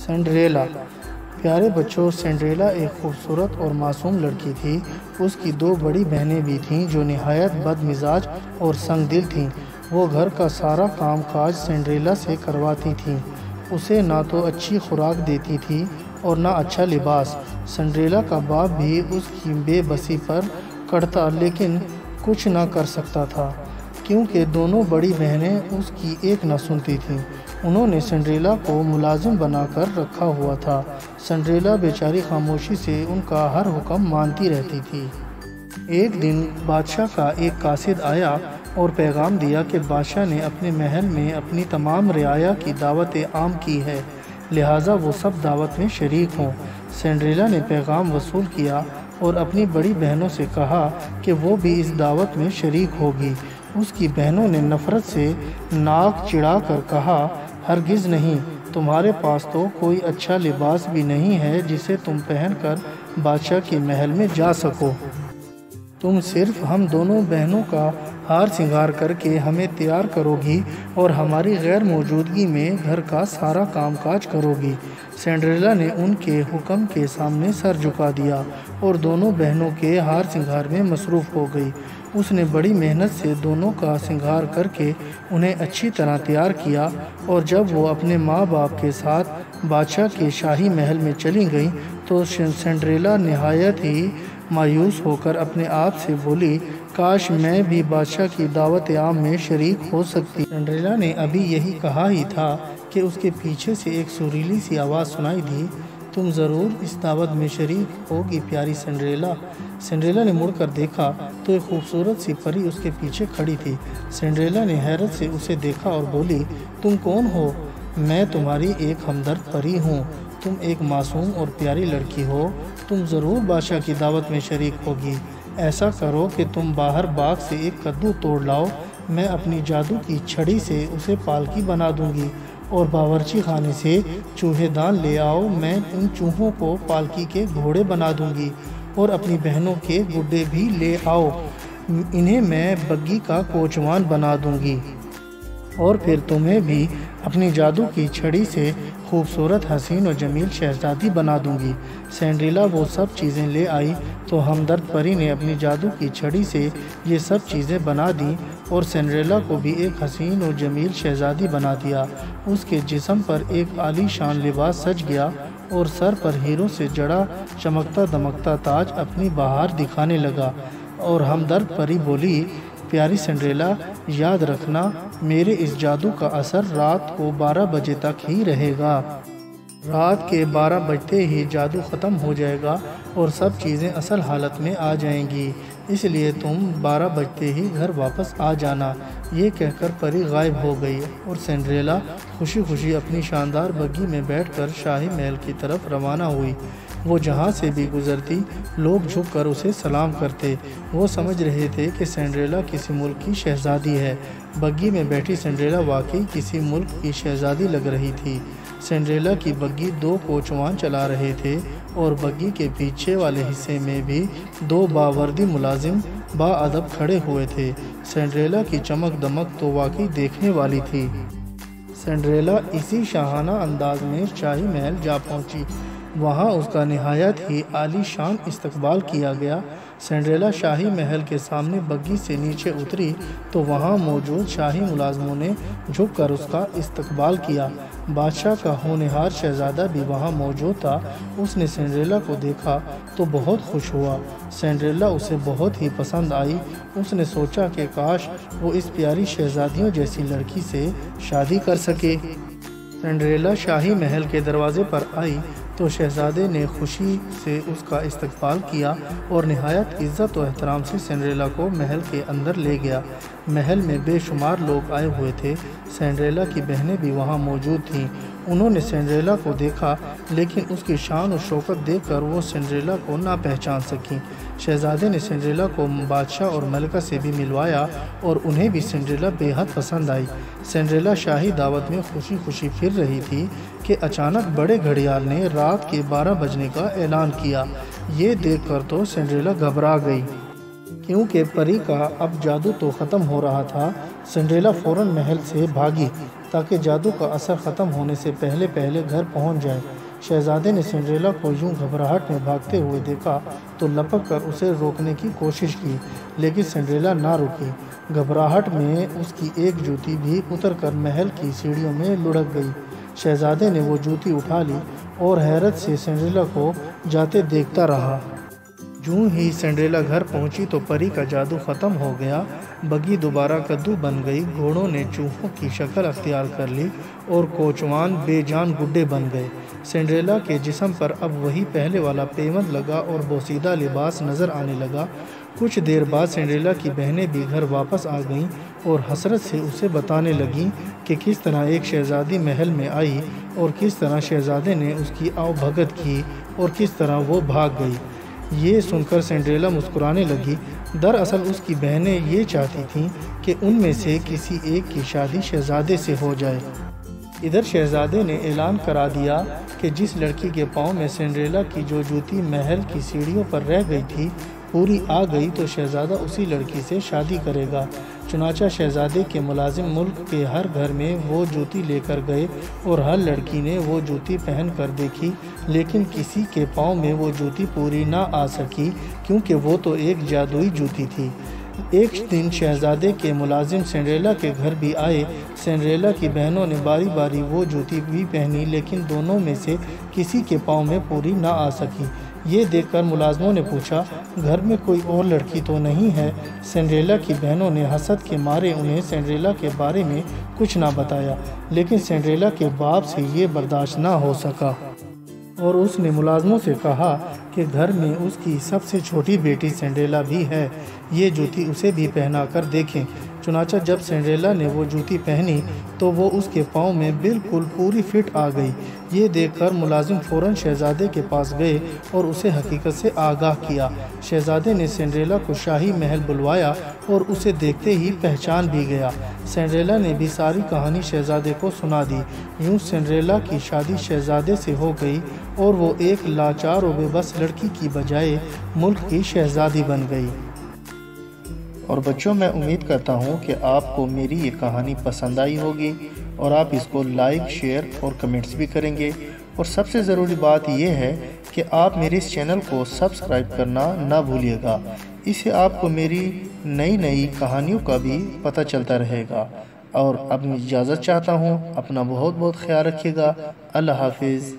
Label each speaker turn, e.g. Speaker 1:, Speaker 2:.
Speaker 1: Cinderella. پیارے بچوں، Cinderella ایک خوبصورت اور معصوم لڑکی تھی۔ اس کی دو بڑی بہنیں بھی تھیں جو نہایت بد مزاج اور سنگ دل تھیں۔ وہ گھر کا سارا کام کاج سنڈریلا سے کرواتی تھیں۔ اسے نہ تو اچھی خوراک دیتی تھی اور نہ اچھا لباس۔ سنڈریلا کا باپ بھی اس کی بے بسی پر کڑھتا لیکن کچھ نہ کر سکتا تھا، کیونکہ دونوں بڑی بہنیں اس کی ایک نہ سنتی تھیں۔ انہوں نے سنڈریلا کو ملازم بنا کر رکھا ہوا تھا۔ سنڈریلا بیچاری خاموشی سے ان کا ہر حکم مانتی رہتی تھی۔ ایک دن بادشاہ کا ایک قاصد آیا اور پیغام دیا کہ بادشاہ نے اپنے محل میں اپنی تمام رعایا کی دعوت عام کی ہے، لہٰذا وہ سب دعوت میں شریک ہوں۔ سنڈریلا نے پیغام وصول کیا اور اپنی بڑی بہنوں سے کہا کہ وہ بھی اس دعوت میں شریک ہوگی۔ اس کی بہنوں نے نفرت سے ناک چڑھا کر کہا، ہرگز نہیں، تمہارے پاس تو کوئی اچھا لباس بھی نہیں ہے جسے تم پہن کر بادشاہ کے محل میں جا سکو۔ تم صرف ہم دونوں بہنوں کا ہار سنگار کر کے ہمیں تیار کرو گی اور ہماری غیر موجودگی میں گھر کا سارا کام کاج کرو گی۔ سنڈریلا نے ان کے حکم کے سامنے سر جھکا دیا اور دونوں بہنوں کے ہار سنگار میں مصروف ہو گئی۔ اس نے بڑی محنت سے دونوں کا سنگار کر کے انہیں اچھی طرح تیار کیا، اور جب وہ اپنے ماں باپ کے ساتھ بادشاہ کے شاہی محل میں چلی گئیں تو سنڈریلا نہایت ہی مایوس ہو کر اپنے آپ سے بولی، کاش میں بھی بادشاہ کی دعوت عام میں شریک ہو سکتی۔ سنڈریلا نے ابھی یہی کہا ہی تھا کہ اس کے پیچھے سے ایک سریلی سی آواز سنائی دی، تم ضرور اس دعوت میں شریک ہوگی پیاری سنڈریلا۔ سنڈریلا نے مڑ کر دیکھا تو ایک خوبصورت سی پری اس کے پیچھے کھڑی تھی۔ سنڈریلا نے حیرت سے اسے دیکھا اور بولی، تم کون ہو؟ میں تمہاری ایک ہمدرد پری ہوں۔ تم ایک معصوم اور پیاری لڑکی ہو، تم ضرور بادشاہ کی دعوت میں شریک ہوگی۔ ایسا کرو کہ تم باہر باغ سے ایک کدو توڑ لاؤ، میں اپنی جادو کی چھڑی سے اسے پالکی بنا دوں گی، اور باورچی خانے سے چوہے دان لے آؤ، میں ان چوہوں کو پالکی کے گھوڑے بنا دوں گی، اور اپنی بہنوں کے گڈے بھی لے آؤ، انہیں میں بگی کا کوچوان بنا دوں گی، اور پھر تمہیں بھی اپنی جادو کی چھڑی سے خوبصورت حسین و جمیل شہزادی بنا دوں گی۔ سنڈریلا وہ سب چیزیں لے آئی تو ہمدرد پری نے اپنی جادو کی چھڑی سے یہ سب چیزیں بنا دیں اور سنڈریلا کو بھی ایک حسین و جمیل شہزادی بنا دیا۔ اس کے جسم پر ایک عالی شان لباس سج گیا اور سر پر ہیروں سے جڑا چمکتا دمکتا تاج اپنی بہار دکھانے لگا، اور ہمدرد پری بولی، پیاری سنڈریلا، یاد رکھنا میرے اس جادو کا اثر رات کو 12 بجے تک ہی رہے گا۔ رات کے 12 بجتے ہی جادو ختم ہو جائے گا اور سب چیزیں اصل حالت میں آ جائیں گی، اس لیے تم 12 بجتے ہی گھر واپس آ جانا۔ یہ کہہ کر پری غائب ہو گئی اور سنڈریلا خوشی خوشی اپنی شاندار بگی میں بیٹھ کر شاہی محل کی طرف روانہ ہوئی۔ وہ جہاں سے بھی گزرتی لوگ جھک کر اسے سلام کرتے۔ وہ سمجھ رہے تھے کہ سنڈریلا کسی ملک کی شہزادی ہے۔ بگی میں بیٹھی سنڈریلا واقعی کسی ملک کی شہزادی لگ رہی تھی۔ سنڈریلا کی بگی 2 کوچوان چلا رہے تھے اور بگی کے پیچھے والے حصے میں بھی 2 باوردی ملازم باادب کھڑے ہوئے تھے۔ سنڈریلا کی چمک دمک تو واقعی دیکھنے والی تھی۔ سنڈریلا اسی شاہانہ انداز میں شاہی محل جا پہنچی۔ وہاں اس کا نہایت ہی عالی شان استقبال کیا گیا۔ سنڈریلا شاہی محل کے سامنے بگی سے نیچے اتری تو وہاں موجود شاہی ملازموں نے جھک کر اس کا استقبال کیا۔ بادشاہ کا ہونہار شہزادہ بھی وہاں موجود تھا۔ اس نے سنڈریلا کو دیکھا تو بہت خوش ہوا۔ سنڈریلا اسے بہت ہی پسند آئی۔ اس نے سوچا کہ کاش وہ اس پیاری شہزادیوں جیسی لڑکی سے شادی کر سکے۔ سنڈریلا شاہی محل کے دروازے پر آئی تو شہزادے نے خوشی سے اس کا استقبال کیا اور نہایت عزت و احترام سے سنڈریلا کو محل کے اندر لے گیا۔ محل میں بے شمار لوگ آئے ہوئے تھے۔ سنڈریلا کی بہنیں بھی وہاں موجود تھیں۔ انہوں نے سنڈریلا کو دیکھا لیکن اس کی شان و شوکت دیکھ کر وہ سنڈریلا کو نہ پہچان سکیں۔ شہزادے نے سنڈریلا کو بادشاہ اور ملکہ سے بھی ملوایا اور انہیں بھی سنڈریلا بے حد پسند آئی۔ سنڈریلا شاہی دعوت میں خوشی خوشی پھر رہی تھی کہ اچانک بڑے گھڑیال نے رات کے 12 بجنے کا اعلان کیا۔ یہ دیکھ کر تو سنڈریلا گھبرا گئی، کیونکہ پری کا اب جادو تو ختم ہو رہا تھا۔ سنڈریلا فوراً محل سے بھاگی تاکہ جادو کا اثر ختم ہونے سے پہلے گھر پہنچ جائے۔ شہزادے نے سنڈریلا کو یوں گھبراہٹ میں بھاگتے ہوئے دیکھا تو لپک کر اسے روکنے کی کوشش کی، لیکن سنڈریلا نہ رکی۔ گھبراہٹ میں اس کی ایک جوتی بھی اتر کر محل کی سیڑھیوں میں لڑک گئی۔ شہزادے نے وہ جوتی اٹھا لی اور حیرت سے سنڈریلا کو جاتے دیکھتا رہا۔ جوں ہی سنڈریلا گھر پہنچی تو پری کا جادو ختم ہو گیا، بگھی دوبارہ کدو بن گئی، گھوڑوں نے چوہوں کی شکل اختیار کر لی اور کوچوان بے جان گڈے بن گئے۔ سنڈریلا کے جسم پر اب وہی پہلے والا پیوند لگا اور بوسیدہ لباس نظر آنے لگا۔ کچھ دیر بعد سنڈریلا کی بہنیں بھی گھر واپس آ گئیں اور حسرت سے اسے بتانے لگیں کہ کس طرح ایک شہزادی محل میں آئی اور کس طرح شہزادے نے اس کی آؤ بھگت کی اور کس طرح وہ بھاگ گئی۔ یہ سن کر سنڈریلا مسکرانے لگی۔ دراصل اس کی بہنیں یہ چاہتی تھیں کہ ان میں سے کسی ایک کی شادی شہزادے سے ہو جائے۔ ادھر شہزادے نے اعلان کرا دیا کہ جس لڑکی کے پاؤں میں سنڈریلا کی جو جوتی محل کی سیڑھیوں پر رہ گئی تھی پوری آ گئی تو شہزادہ اسی لڑکی سے شادی کرے گا۔ چنانچہ شہزادے کے ملازم ملک کے ہر گھر میں وہ جوتی لے کر گئے اور ہر لڑکی نے وہ جوتی پہن کر دیکھی، لیکن کسی کے پاؤں میں وہ جوتی پوری نہ آ سکی کیونکہ وہ تو ایک جادوئی جوتی تھی۔ ایک دن شہزادے کے ملازم سنڈریلا کے گھر بھی آئے۔ سنڈریلا کی بہنوں نے باری باری وہ جوتی بھی پہنی، لیکن دونوں میں سے کسی کے پاؤں میں پوری نہ آ سکی۔ یہ دیکھ کر ملازموں نے پوچھا، گھر میں کوئی اور لڑکی تو نہیں ہے؟ سنڈریلا کی بہنوں نے حسد کے مارے انہیں سنڈریلا کے بارے میں کچھ نہ بتایا، لیکن سنڈریلا کے باپ سے یہ برداشت نہ ہو سکا اور اس نے ملازموں سے کہا کہ گھر میں اس کی سب سے چھوٹی بیٹی سنڈریلا بھی ہے، یہ جوتی اسے بھی پہنا کر دیکھیں۔ چنانچہ جب سنڈریلا نے وہ جوتی پہنی تو وہ اس کے پاؤں میں بالکل پوری فٹ آ گئی۔ یہ دیکھ کر ملازم فوراً شہزادے کے پاس گئے اور اسے حقیقت سے آگاہ کیا۔ شہزادے نے سنڈریلا کو شاہی محل بلوایا اور اسے دیکھتے ہی پہچان بھی گیا۔ سنڈریلا نے بھی ساری کہانی شہزادے کو سنا دی۔ یوں سنڈریلا کی شادی شہزادے سے ہو گئی اور وہ ایک لاچار و بے بس لڑکی کی بجائے ملک کی شہزادی بن گئی۔ اور بچوں، میں امید کرتا ہوں کہ آپ کو میری یہ کہانی پسند آئی ہوگی اور آپ اس کو لائک، شیئر اور کمنٹس بھی کریں گے، اور سب سے ضروری بات یہ ہے کہ آپ میرے اس چینل کو سبسکرائب کرنا نہ بھولیے گا، اس سے آپ کو میری نئی کہانیوں کا بھی پتہ چلتا رہے گا۔ اور اب میں اجازت چاہتا ہوں، اپنا بہت خیال رکھیے گا۔ اللہ حافظ۔